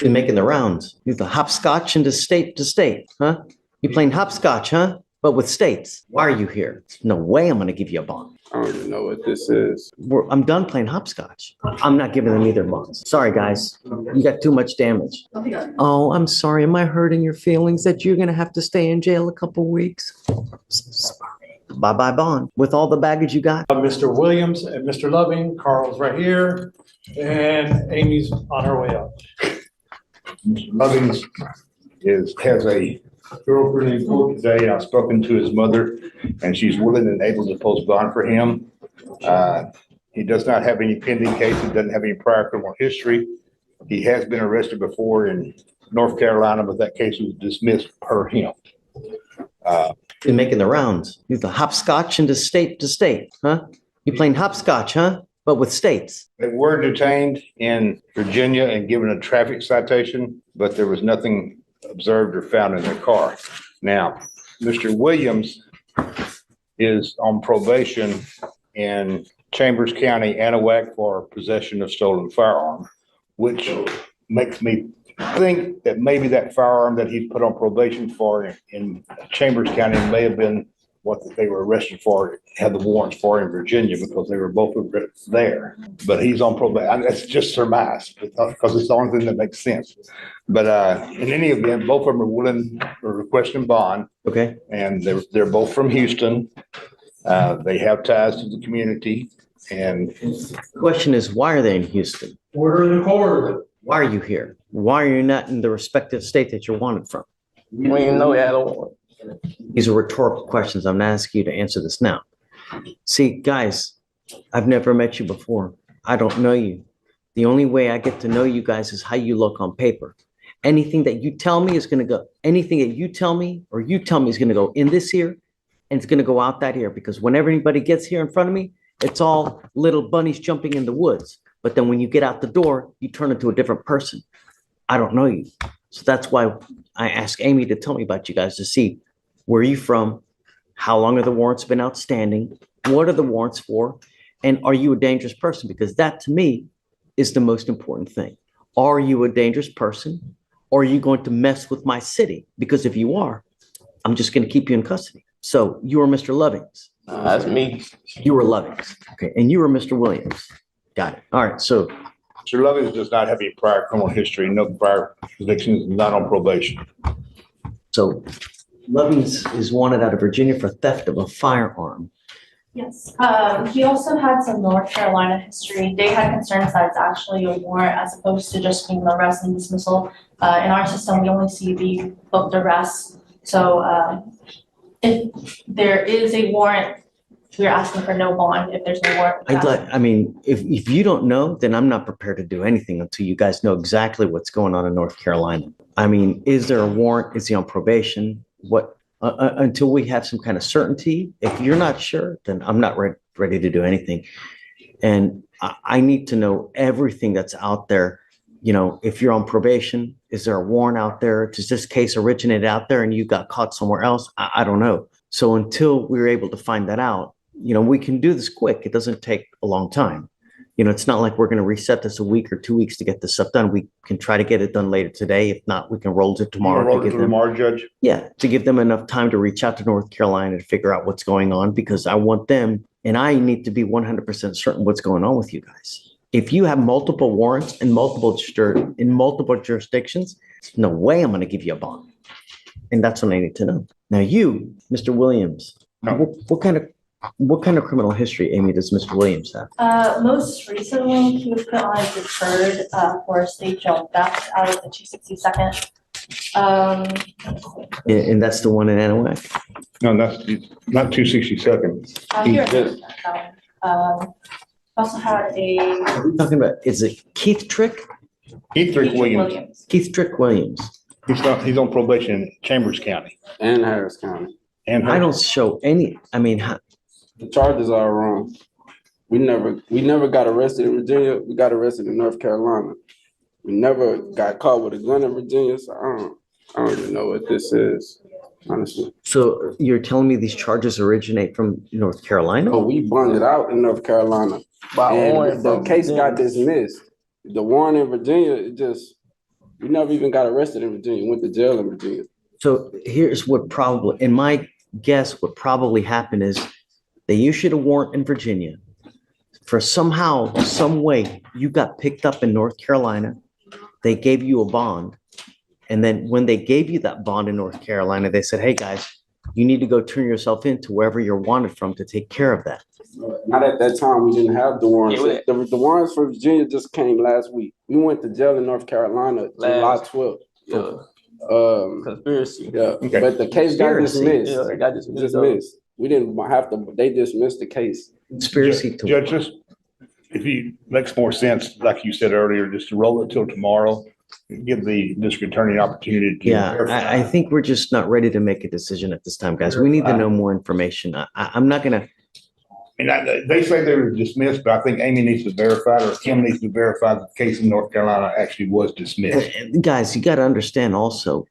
You're making the rounds. You're the hopscotch into state to state, huh? You playing hopscotch, huh? But with states. Why are you here? No way I'm going to give you a bond. I don't even know what this is. I'm done playing hopscotch. I'm not giving them either bonds. Sorry, guys. You got too much damage. Oh, I'm sorry. Am I hurting your feelings that you're going to have to stay in jail a couple weeks? Sorry. Bye-bye bond. With all the baggage you got. Mr. Williams and Mr. Loving, Carl's right here, and Amy's on her way up. Mr. Lovings has a girlfriend in court today. I've spoken to his mother, and she's willing and able to post bond for him. He does not have any pending cases, doesn't have any prior criminal history. He has been arrested before in North Carolina, but that case was dismissed per him. You're making the rounds. You're the hopscotch into state to state, huh? You playing hopscotch, huh? But with states. They were detained in Virginia and given a traffic citation, but there was nothing observed or found in their car. Now, Mr. Williams is on probation in Chambers County, Anahuac, for possession of stolen firearm, which makes me think that maybe that firearm that he put on probation for in Chambers County may have been what they were arrested for, had the warrants for in Virginia, because they were both there. But he's on probation. That's just surmise, because it's the only thing that makes sense. But in any event, both of them are willing or requesting bond. Okay. And they're both from Houston. They have ties to the community. And the question is, why are they in Houston? Order in the court. Why are you here? Why are you not in the respective state that you're wanted from? We didn't even know we had a warrant. These are rhetorical questions. I'm not asking you to answer this now. See, guys, I've never met you before. I don't know you. The only way I get to know you guys is how you look on paper. Anything that you tell me is going to go, anything that you tell me or you tell me is going to go in this ear, and it's going to go out that ear, because whenever anybody gets here in front of me, it's all little bunnies jumping in the woods. But then when you get out the door, you turn into a different person. I don't know you. So that's why I asked Amy to tell me about you guys, to see where are you from, how long have the warrants been outstanding, what are the warrants for, and are you a dangerous person? Because that to me is the most important thing. Are you a dangerous person? Or are you going to mess with my city? Because if you are, I'm just going to keep you in custody. So you are Mr. Lovings. That's me. You were Lovings. Okay. And you were Mr. Williams. Got it. All right. So Mr. Lovings does not have any prior criminal history, no prior convictions, not on probation. So Lovings is wanted out of Virginia for theft of a firearm. Yes, he also had some North Carolina history. They had concerns that it's actually a warrant as opposed to just being an arrest and dismissal. In our system, we only see the booked arrest. So if there is a warrant, we're asking for no bond. If there's no warrant. I mean, if you don't know, then I'm not prepared to do anything until you guys know exactly what's going on in North Carolina. I mean, is there a warrant? Is he on probation? What? Until we have some kind of certainty. If you're not sure, then I'm not ready to do anything. And I need to know everything that's out there. You know, if you're on probation, is there a warrant out there? Does this case originate out there and you got caught somewhere else? I don't know. So until we're able to find that out, you know, we can do this quick. It doesn't take a long time. You know, it's not like we're going to reset this a week or 2 weeks to get this stuff done. We can try to get it done later today. If not, we can roll it tomorrow. Roll it tomorrow, Judge? Yeah, to give them enough time to reach out to North Carolina to figure out what's going on, because I want them, and I need to be 100% certain what's going on with you guys. If you have multiple warrants in multiple jurisdictions, no way I'm going to give you a bond. And that's what I need to know. Now you, Mr. Williams, No. what kind of criminal history, Amy, does Mr. Williams have? Most recently, he was put on a deferred for state jail theft out of the 262nd. And that's the one in Anahuac? No, that's not 262nd. Here it is. Also had a What are we talking about? Is it Keith Trick? Keith Williams. Keith Trick Williams. He's on probation in Chambers County. And Harris County. And I don't show any, I mean, The charges are wrong. We never got arrested in Virginia. We got arrested in North Carolina. We never got caught with a gun in Virginia. So I don't even know what this is, honestly. so you're telling me these charges originate from North Carolina? Oh, we bonded out in North Carolina. And the case got dismissed. The warrant in Virginia, We never even got arrested in Virginia, went to jail in Virginia. So here's what probably, in my guess, what probably happened is they issued a warrant in Virginia. For somehow, some way, you got picked up in North Carolina. They gave you a bond. And then when they gave you that bond in North Carolina, they said, hey, guys, you need to go turn yourself in to wherever you're wanted from to take care of that. Not at that time, we didn't have the warrants. The warrants for Virginia just came last week. We went to jail in North Carolina July 12th. Conspiracy. Yeah, Okay. but the case got Conspiracy. dismissed. Yeah, they got dismissed. Dismissed. We didn't have to, they dismissed the case. Conspiracy to. Judge, just, if you, makes more sense, like you said earlier, just to roll it till tomorrow, give the district attorney an opportunity to. Yeah, I think we're just not ready to make a decision at this time, guys. We need to know more information. I'm not gonna, And they say they were dismissed, but I think Amy needs to verify it, or Kim needs to verify that the case in North Carolina actually was dismissed. guys, you gotta understand also,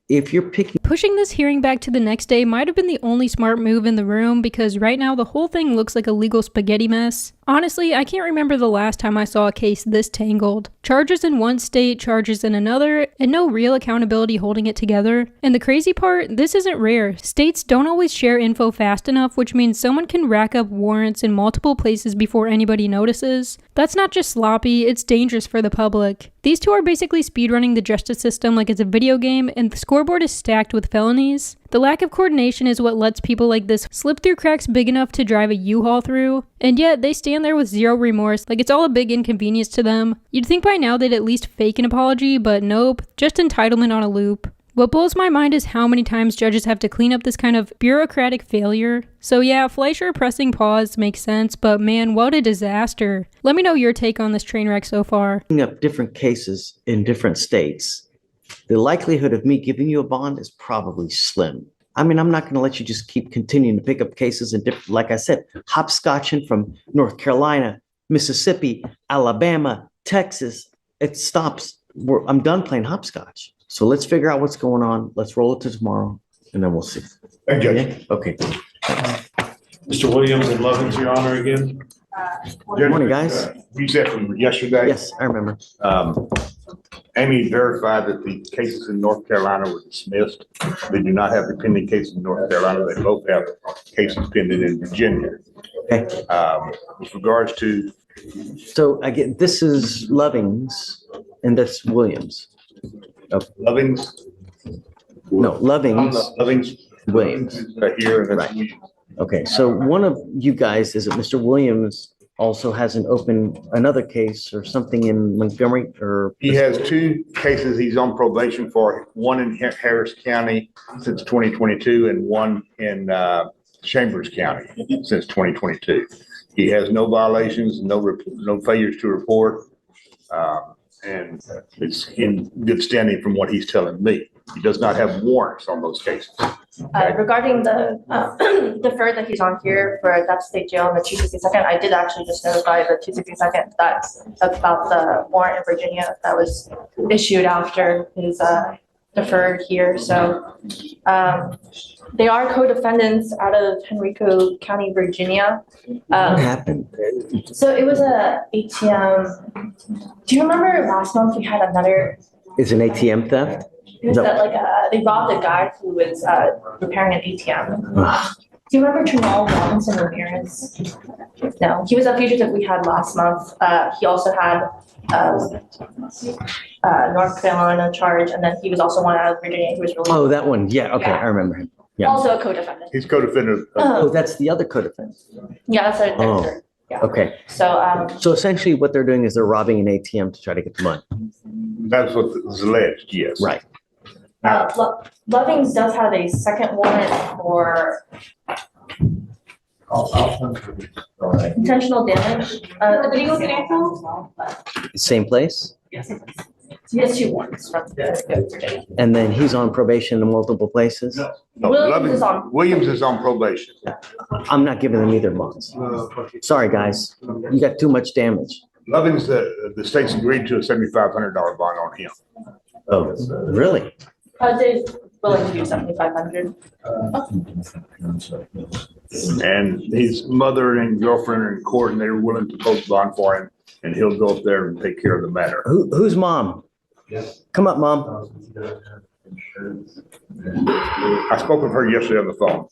if you're picking Pushing this hearing back to the next day might have been the only smart move in the room because right now the whole thing looks like a legal spaghetti mess. Honestly, I can't remember the last time I saw a case this tangled. Charges in one state, charges in another, and no real accountability holding it together. And the crazy part, this isn't rare. States don't always share info fast enough, which means someone can rack up warrants in multiple places before anybody notices. That's not just sloppy, it's dangerous for the public. These two are basically speedrunning the justice system like it's a video game, and the scoreboard is stacked with felonies. The lack of coordination is what lets people like this slip through cracks big enough to drive a U-Haul through, and yet they stand there with zero remorse, like it's all a big inconvenience to them. You'd think by now they'd at least fake an apology, but nope, just entitlement on a loop. What blows my mind is how many times judges have to clean up this kind of bureaucratic failure. So yeah, Fleischer pressing pause makes sense, but man, what a disaster. Let me know your take on this train wreck so far. up different cases in different states, the likelihood of me giving you a bond is probably slim. I mean, I'm not gonna let you just keep continuing to pick up cases in different, like I said, hopscotching from North Carolina, Mississippi, Alabama, Texas. It stops. I'm done playing hopscotch. So let's figure out what's going on. Let's roll it to tomorrow and then we'll see. Thank you. Yeah? Okay. Mr. Williams and Lovins, Your Honor, again. Good morning, guys. You said from yesterday. Yes, I remember. Amy verified that the cases in North Carolina were dismissed. They do not have the pending cases in North Carolina. They both have cases pending in Virginia. Okay. With regards to, So again, this is Lovings and that's Williams. Lovings. No, Lovings, Lovings. Williams. is right here, and that's Right. Williams. Okay, so one of you guys, is it Mr. Williams, also has another case or something in Montgomery or? He has two cases he's on probation for, one in Harris County since 2022 and one in Chambers County since 2022. He has no violations, no failures to report. And it's in good standing from what he's telling me. He does not have warrants on those cases. Regarding the deferred that he's on here for Depth State Jail in the 262nd, I did actually just notify the 262nd that's about the warrant in Virginia that was issued after his deferred here. So they are co-defendants out of Henrico County, Virginia. What happened? So it was a ATM. Do you remember last month we had another? Is an ATM theft? It was No. that they robbed a guy who was repairing an ATM. Ugh. Do you remember Jamal Robinson Ramirez? No, he was a fugitive we had last month. He also had North Carolina charge, and then he was also one out of Virginia. He was released. Oh, that one. Yeah, okay, I remember him. Yeah. Also a co-defendant. He's co-defendant. Oh, that's the other co-defendant. Yeah, that's a Oh. third. Yeah. Okay, So so essentially what they're doing is they're robbing an ATM to try to get the money. That's what is alleged, yes. Right. Lovings does have a second warrant for intentional damage. Did he go get Anthony? Same place? He has two warrants from Virginia. And then he's on probation in multiple places? No, Williams is on- Williams is on probation. I'm not giving them either bonds. Sorry, guys. You got too much damage. Lovins, the state's agreed to a $7,500 bond on him. Oh, really? Dave's willing to do 7,500. And his mother and girlfriend are in court and they were willing to post bond for him, and he'll go up there and take care of the matter. Who's mom? Come up, Mom. I spoke with her yesterday on the phone.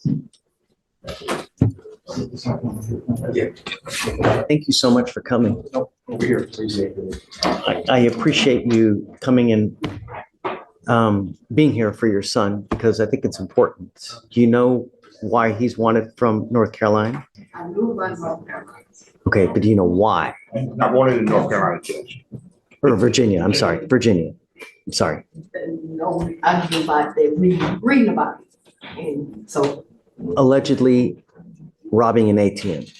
Thank you so much for coming. Over here, please. I appreciate you coming and being here for your son because I think it's important. Do you know why he's wanted from North Carolina? I knew about North Carolina. Okay, but do you know why? Not wanted in North Carolina, Judge. Or Virginia, I'm sorry, Virginia. I'm sorry. No, I knew about that, reading about it. And so, Allegedly robbing an ATM,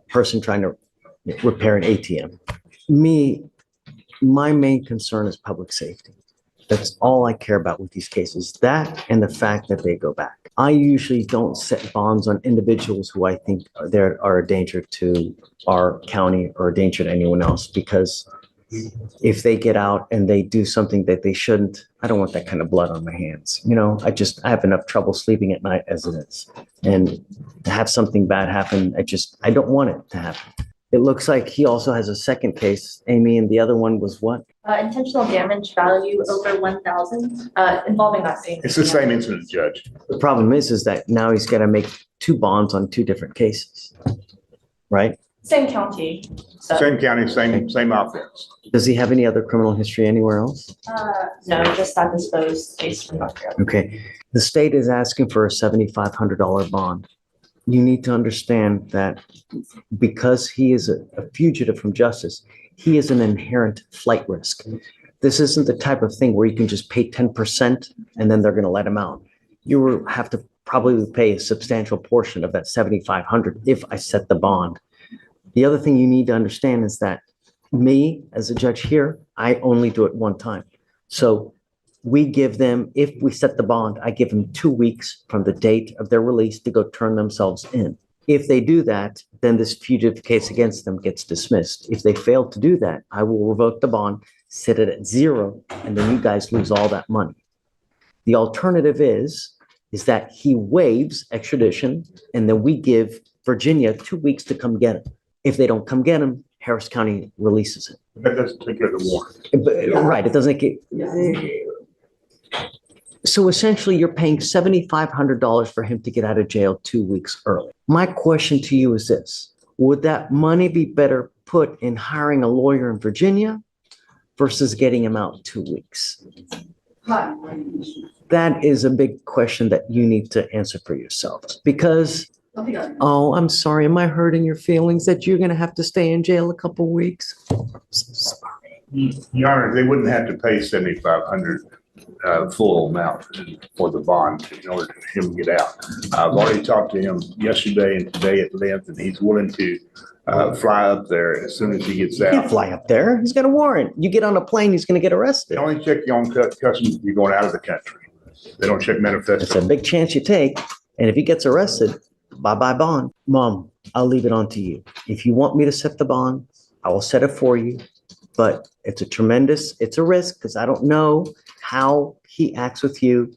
person trying to repair an ATM. My main concern is public safety. That's all I care about with these cases, that and the fact that they go back. I usually don't set bonds on individuals who I think are a danger to our county or a danger to anyone else, because if they get out and they do something that they shouldn't, I don't want that kind of blood on my hands. You know, I have enough trouble sleeping at night as it is. And to have something bad happen, I don't want it to happen. It looks like he also has a second case, Amy, and the other one was what? Intentional damage value over 1,000, involving that same. It's the same incident, Judge. The problem is that now he's got to make 2 bonds on 2 different cases, right? Same county, so. Same county, same offense. Does he have any other criminal history anywhere else? No, just that disposed case from North Carolina. Okay. The state is asking for a $7,500 bond. You need to understand that because he is a fugitive from justice, he is an inherent flight risk. This isn't the type of thing where you can just pay 10% and then they're going to let him out. You will have to probably pay a substantial portion of that $7,500 if I set the bond. The other thing you need to understand is that me, as a judge here, I only do it one time. So we give them, if we set the bond, I give them 2 weeks from the date of their release to go turn themselves in. If they do that, then this fugitive case against them gets dismissed. If they fail to do that, I will revoke the bond, set it at 0, and then you guys lose all that money. The alternative is that he waives extradition, and then we give Virginia 2 weeks to come get him. If they don't come get him, Harris County releases it. That doesn't take care of the warrant. Right, it doesn't get. So essentially, you're paying $7,500 for him to get out of jail 2 weeks early. My question to you is this: would that money be better put in hiring a lawyer in Virginia versus getting him out 2 weeks? That is a big question that you need to answer for yourselves, because, oh, I'm sorry, am I hurting your feelings that you're going to have to stay in jail a couple weeks? I'm so sorry. Your Honor, they wouldn't have to pay $7,500 full amount for the bond in order for him to get out. I've already talked to him yesterday and today at length, and he's willing to fly up there as soon as he gets He can't out. fly up there. He's got a warrant. You get on a plane, he's going to get arrested. They only check you on customs if you're going out of the country. They don't check It's a manifesto. big chance you take. And if he gets arrested, bye-bye bond. Mom, I'll leave it on to you. If you want me to set the bond, I will set it for you. But it's a risk because I don't know how he acts with you.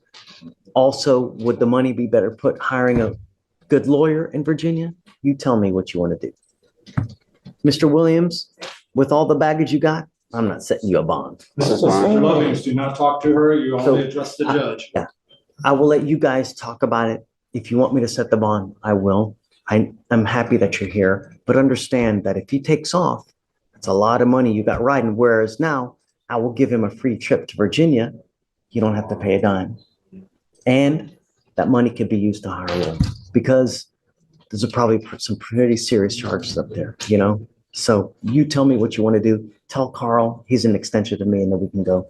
Also, would the money be better put hiring a good lawyer in Virginia? You tell me what you want to do. Mr. Williams, with all the baggage you got, I'm not setting you a bond. That's fine. Mr. Lovings, do not talk to her. You So, only address the judge. Yeah, I will let you guys talk about it. If you want me to set the bond, I will. I'm happy that you're here, but understand that if he takes off, it's a lot of money you got riding. Whereas now, I will give him a free trip to Virginia. You don't have to pay a dime. And that money could be used to hire a lawyer because there's probably some pretty serious charges up there, you know? So you tell me what you want to do. Tell Carl he's an extension to me and then we can go.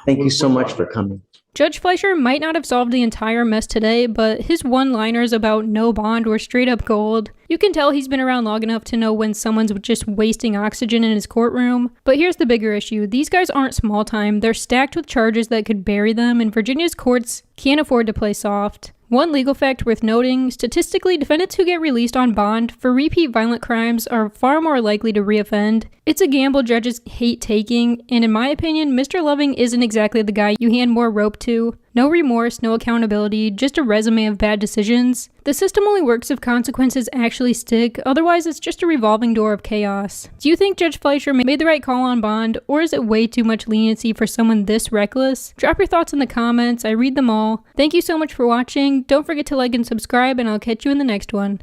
Thank you so much for coming. Judge Fleischer might not have solved the entire mess today, but his one-liners about no bond were straight up gold. You can tell he's been around long enough to know when someone's just wasting oxygen in his courtroom. But here's the bigger issue. These guys aren't small time. They're stacked with charges that could bury them, and Virginia's courts can't afford to play soft. One legal fact worth noting, statistically, defendants who get released on bond for repeat violent crimes are far more likely to reoffend. It's a gamble judges hate taking, and in my opinion, Mr. Loving isn't exactly the guy you hand more rope to. No remorse, no accountability, just a resume of bad decisions. The system only works if consequences actually stick, otherwise it's just a revolving door of chaos. Do you think Judge Fleischer made the right call on bond, or is it way too much leniency for someone this reckless? Drop your thoughts in the comments, I read them all. Thank you so much for watching, don't forget to like and subscribe, and I'll catch you in the next one.